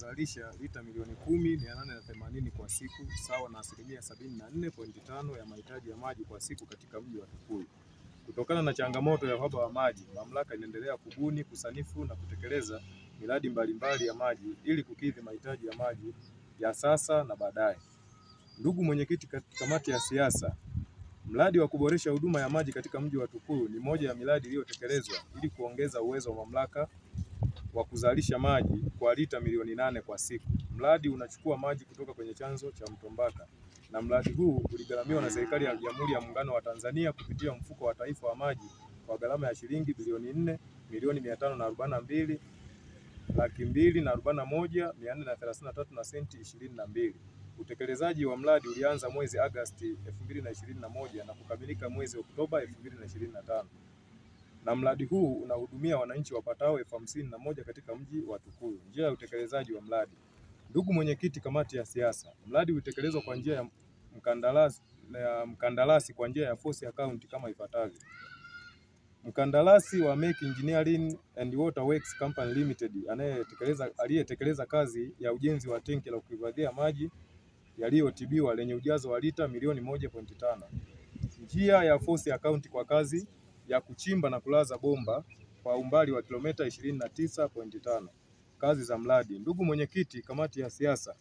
unazalisha lita milioni 10,880 kwa siku, sawa na 74.5% ya mahitaji ya maji kwa siku katika mji wa Tukuyu. Kutokana na changamoto ya uhaba wa maji, mamlaka inaendelea kubuni, kusanifu na kutekeleza miradi mbalimbali ya maji ili kukidhi mahitaji ya maji ya sasa na baadaye. Ndugu mwenyekiti, kamati ya siasa, mradi wa kuboresha huduma ya maji katika mji wa Tukuyu ni moja ya miradi iliyotekelezwa ili kuongeza uwezo wa mamlaka wa kuzalisha maji kwa lita milioni 8 kwa siku. Mradi unachukua maji kutoka kwenye chanzo cha Mto Mbaka, na mradi huu uligharamiwa na serikali ya Jamhuri ya Muungano wa Tanzania kupitia mfuko wa taifa wa maji kwa gharama ya shilingi bilioni 4,542,241,433 na senti 22. Utekelezaji wa mradi ulianza mwezi Agosti 2021 na kukamilika mwezi Oktoba 2025. Na mradi huu unahudumia wananchi wapatao 51,000 katika mji wa Tukuyu. Njia ya utekelezaji wa mradi. Ndugu mwenyekiti, kamati ya siasa, mradi utekelezwa kwa njia ya mkandarasi kwa njia ya force account kama ifuatavyo. Mkandarasi wa Meki Engineering and Water Works Company Limited aliyetekeleza kazi ya ujenzi wa tenki la kuhifadhia maji yaliyotibiwa lenye ujazo wa lita milioni 1.5. Njia ya force account kwa kazi ya kuchimba na kulaza bomba kwa umbali wa kilomita 29.5. Kazi za mradi. Ndugu mwenyekiti, kamati ya siasa,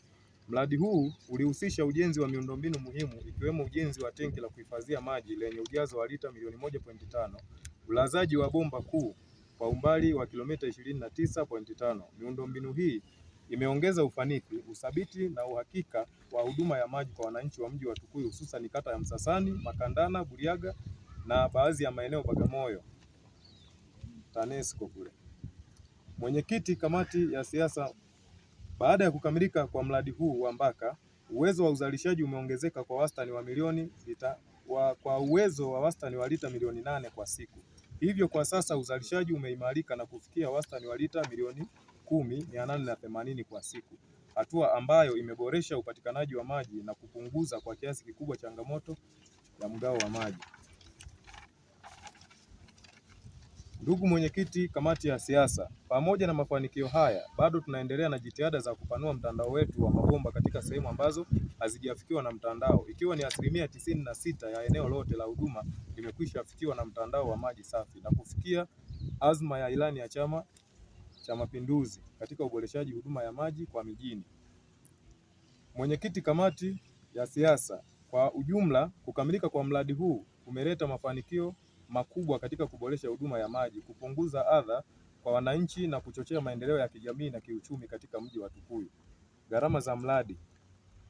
mradi huu ulihusisha ujenzi wa miundombinu muhimu ikiwemo ujenzi wa tenki la kuhifadhia maji lenye ujazo wa lita milioni 1.5, ulazaji wa bomba kuu kwa umbali wa kilomita 29.5. Miundombinu hii imeongeza ufanisi, uthabiti na uhakika wa huduma ya maji kwa wananchi wa mji wa Tukuyu, hususan kata ya Msasani, Makandana, Buriaga na baadhi ya maeneo Bagamoyo, TANESCO kule. Mwenyekiti, kamati ya siasa, baada ya kukamilika kwa mradi huu wa Mbaka, uwezo wa uzalishaji umeongezeka kwa wastani wa lita milioni 8 kwa siku. Hivyo kwa sasa uzalishaji umeimarika na kufikia wastani wa lita milioni 10,880 kwa siku, hatua ambayo imeboresha upatikanaji wa maji na kupunguza kwa kiasi kikubwa changamoto ya mgao wa maji. Ndugu mwenyekiti, kamati ya siasa, pamoja na mafanikio haya, bado tunaendelea na jitihada za kupanua mtandao wetu wa mabomba katika sehemu ambazo hazijafikiwa na mtandao, ikiwa ni 96% ya eneo lote la huduma limekwisha fikiwa na mtandao wa maji safi na kufikia azma ya ilani ya Chama cha Mapinduzi katika uboreshaji huduma ya maji kwa mijini. Mwenyekiti, kamati ya siasa, kwa ujumla, kukamilika kwa mradi huu kumeleta mafanikio makubwa katika kuboresha huduma ya maji, kupunguza adha kwa wananchi na kuchochea maendeleo ya kijamii na kiuchumi katika mji wa Tukuyu. Gharama za mradi.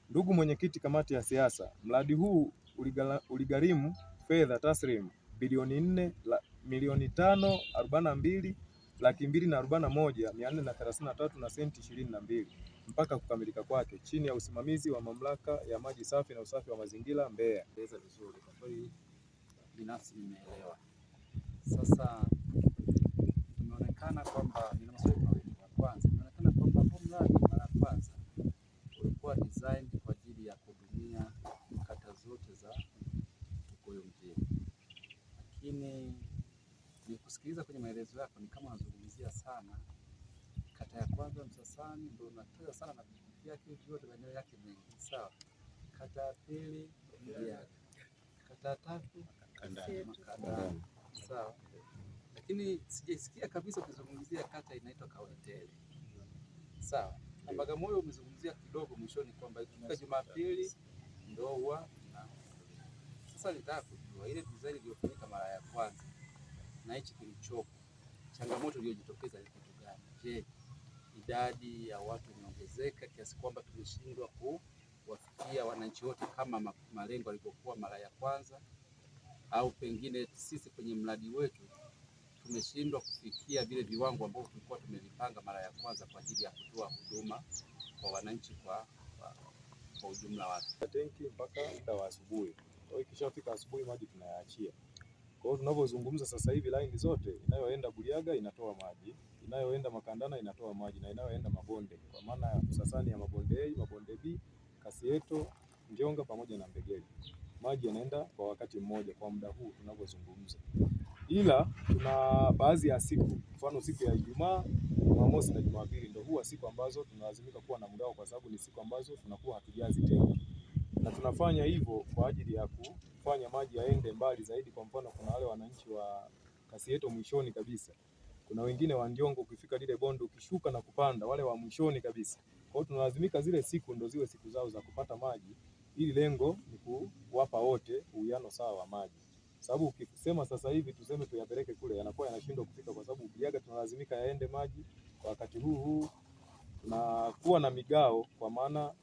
Ndugu mwenyekiti, kamati ya siasa, mradi huu uligharimu fedha taslim bilioni 4,542,241,433 na senti 22 mpaka kukamilika kwake chini ya usimamizi wa mamlaka ya maji safi na usafi wa mazingira Mbeya. Vizuri kwa kweli, binafsi nimeelewa. Sasa imeonekana kwamba nina maswali mawili. Ya kwanza, imeonekana kwamba huu mradi mara ya kwanza ulikuwa design kwa ajili ya kuhudumia kata zote za Tukuyu mjini, lakini nikusikiliza kwenye maelezo yako ni kama unazungumzia sana kata ya kwanza Msasani, ndio unatoa sana na vijiji vyake vyote, maeneo yake mengi, sawa. Kata ya pili Buriaga, kata ya tatu Makandana, sawa. Lakini sijaisikia kabisa ukizungumzia kata inaitwa Kawetele, sawa. Na Bagamoyo umezungumzia kidogo mwishoni kwamba ikifika Jumapili ndio huwa na. Sasa nitaka kujua ile design iliyofanyika mara ya kwanza na hichi kilichopo, changamoto iliyojitokeza ni kitu gani? Je, idadi ya watu imeongezeka kiasi kwamba tumeshindwa kuwafikia wananchi wote kama malengo yalivyokuwa mara ya kwanza, au pengine sisi kwenye mradi wetu tumeshindwa kufikia vile viwango ambavyo tulikuwa tumevipanga mara ya kwanza kwa ajili ya kutoa huduma kwa wananchi kwa ujumla wake? Tenki mpaka muda wa asubuhi. Kwa hiyo ikishafika asubuhi maji tunayaachia. Kwa hiyo tunavyozungumza sasa hivi line zote inayoenda Buriaga inatoa maji, inayoenda Makandana inatoa maji na inayoenda Mabonde kwa maana ya Msasani ya Mabonde A, Mabonde B, Kasieto, Njonga pamoja na Mbegeli. Maji yanaenda kwa wakati mmoja kwa muda huu tunavyozungumza. Ila tuna baadhi ya siku, mfano siku ya Ijumaa Jumamosi na Jumapili ndio huwa siku ambazo tunalazimika kuwa na mgao, kwa sababu ni siku ambazo tunakuwa hatujazi tenki, na tunafanya hivyo kwa ajili ya kufanya maji yaende mbali zaidi. Kwa mfano, kuna wale wananchi wa Kasieto mwishoni kabisa, kuna wengine wa Ndiongo, ukifika lile bonde ukishuka na kupanda, wale wa mwishoni kabisa. Kwa hiyo tunalazimika zile siku ndio ziwe siku zao za kupata maji, ili lengo ni kuwapa wote uwiano sawa wa maji, sababu ukisema sasa hivi tuseme tuyapeleke kule, yanakuwa yanashindwa kufika, kwa sababu Buyaga tunalazimika yaende maji kwa wakati huu. Tunakuwa na migao, kwa maana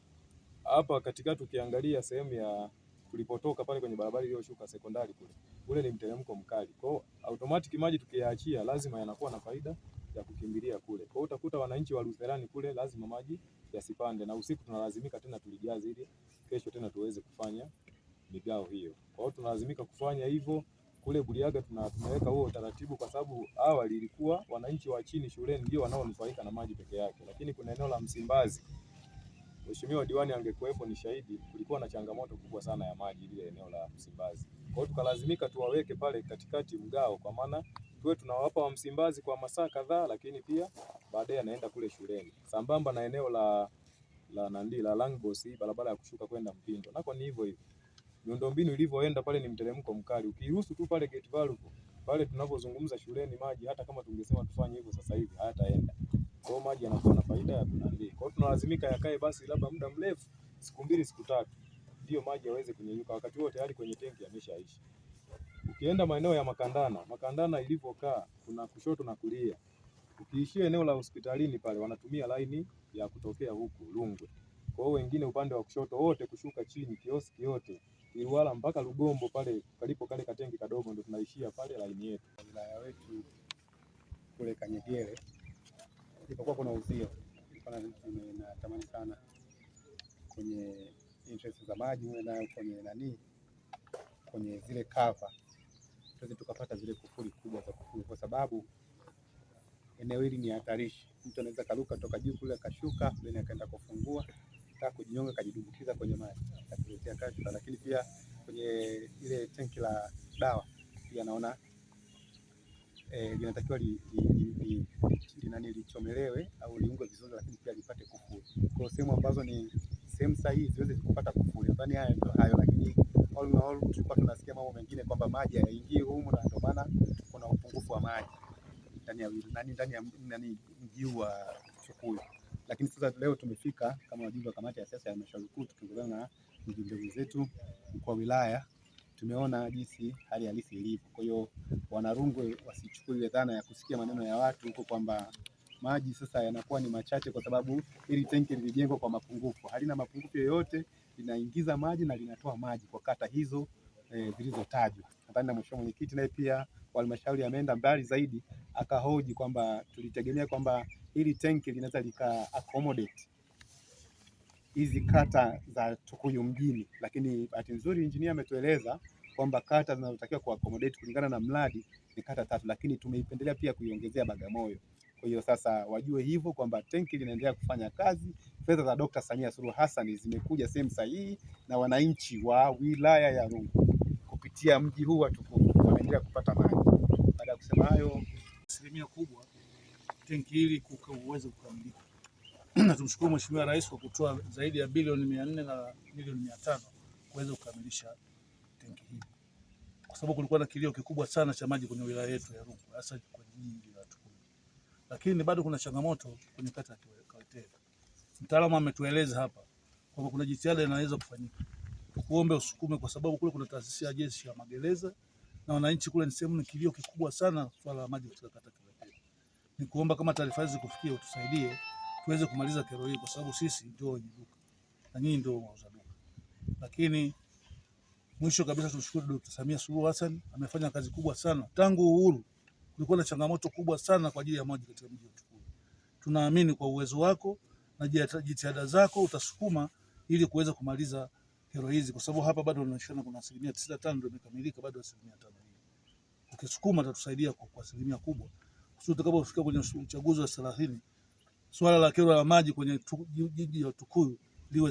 hapa katikati ukiangalia sehemu ya tulipotoka pale kwenye barabara iliyoshuka sekondari kule ni mteremko mkali. Kwa hiyo automatic maji tukiyaachia lazima yanakuwa na faida ya kukimbilia kule. Kwa hiyo utakuta wananchi wa Lutherani kule lazima maji yasipande, na usiku tunalazimika tena tulijaze ili kesho tena tuweze kufanya migao hiyo. Kwa hiyo tunalazimika kufanya hivyo. Kule Buyaga tumeweka huo utaratibu kwa sababu awali ilikuwa wananchi wa chini shuleni ndio wanaonufaika na maji peke yake, lakini kuna eneo la Msimbazi, Mheshimiwa diwani angekuwepo ni shahidi, kulikuwa na changamoto kubwa sana ya maji ile eneo la Msimbazi. Kwa hiyo tukalazimika tuwaweke pale katikati mgao, kwa maana tuwe tunawapa wa Msimbazi kwa masaa kadhaa, lakini pia baadaye anaenda kule shuleni, sambamba na eneo la Langboss, barabara ya kushuka kwenda Mpindo, nako ni hivyo hivyo. Miundombinu ilivyoenda pale ni mteremko mkali, ukiruhusu tu pale gate valve pale tunapozungumza shuleni, maji hata kama tungesema tufanye hivyo sasa hivi hayataenda. Kwa hiyo maji yanakuwa na faida ya kunandi. Kwa hiyo tunalazimika yakae basi labda muda mrefu, siku 2 siku 3, ndio maji yaweze kunyeyuka, wakati huo tayari kwenye tenki yameshaishi. Ukienda maeneo ya Makandana ilivyokaa, kuna kushoto na kulia. Ukiishia eneo la hospitalini pale wanatumia laini ya kutokea huku Rungwe. Kwa hiyo wengine upande wa kushoto wote kushuka chini kioski yote Iliwala mpaka Lugombo pale kalipo kale katengi kadogo ndio tunaishia pale laini yetu. Wilaya wetu kule Kanyegere ilipokuwa kuna uzio, natamani sana kwenye interest za maji nayo kwenye zile cover tuweze tukapata zile kufuri kubwa za kufuri, kwa sababu eneo hili ni hatarishi. Mtu anaweza karuka toka juu kule akashuka then akaenda kufungua taka kujinyonga kajidumbukiza kwenye maji akuletea kazi. Lakini pia kwenye ile tenki la dawa pia naona linatakiwa lichomelewe au liungwe vizuri, lakini pia lipate kufuri. Kwa sehemu ambazo ni sehemu sahihi ziweze kupata kufuri. Nadhani haya ndio hayo, lakini all in all tulikuwa tunasikia mambo mengine kwamba maji hayaingii humu na ndio maana kuna upungufu wa maji ndani ya mji wa Tukuyu. Lakini sasa leo tumefika kama wajumbe wa kamati ya siasa ya halmashauri kuu tukiongozana na mjumbe zetu mkuu wa wilaya, tumeona jinsi hali halisi ilivyo. Kwa hiyo Wanarungwe wasichukue ile dhana ya kusikia maneno ya watu huko kwamba maji sasa yanakuwa ni machache, kwa sababu ili tenki lilijengwa kwa mapungufu. Halina mapungufu yoyote, linaingiza maji na linatoa maji kwa kata hizo zilizotajwa. Nadhani na mheshimiwa mwenyekiti naye pia wa halmashauri ameenda mbali zaidi, akahoji kwamba tulitegemea kwamba hili tenki linaweza lika accommodate hizi kata za Tukuyu mjini, lakini bahati nzuri engineer ametueleza kwamba kata zinazotakiwa ku accommodate kulingana na mradi ni kata 3, lakini tumeipendelea pia kuiongezea Bagamoyo. Kwa hiyo sasa wajue hivyo kwamba tenki linaendelea kufanya kazi. Fedha za Dr. Samia Suluhu Hassan zimekuja sehemu sahihi, na wananchi wa wilaya ya Rungwe kupitia mji huu wa Tukuyu wanaendelea kupata maji. Baada ya kusema hayo, asilimia kubwa tenki hili uweze kukamilika. Na tumshukuru Mheshimiwa Rais kwa kutoa zaidi ya bilioni 400 na milioni 500 kuweza kukamilisha tenki hili, kwa sababu kulikuwa na kilio kikubwa sana cha maji kwenye wilaya yetu ya Rungwe, hasa kwenye jiji la Tukuyu. Lakini bado kuna changamoto kwenye kata ya Kawetera. Mtaalamu ametueleza hapa kwamba kuna jitihada inaweza kufanyika. Tukuombe usukume, kwa sababu kule kuna taasisi ya jeshi ya magereza na wananchi kule ni sehemu ni kilio kikubwa sana swala la maji katika kata ya Kawetera. Ni kuomba kama taarifa hizi kufikia utusaidie tuweze kumaliza kero hii, kwa sababu sisi ndio wenye duka na nyinyi ndio wauza duka. Lakini mwisho kabisa tumshukuru Dr. Samia Suluhu Hassan, amefanya kazi kubwa sana. Tangu uhuru kulikuwa na changamoto kubwa sana kwa ajili ya maji katika mji wa Tukuyu. Tunaamini kwa uwezo wako na jitihada zako utasukuma ili kuweza kumaliza kero hizi, kwa sababu hapa bado tunashona kuna 95% ndio imekamilika, bado 5%. Ukisukuma utatusaidia kwa asilimia kubwa. Sio tutakapofika kwenye uchaguzi wa 30, swala la kero la maji kwenye jiji la Tukuyu liwe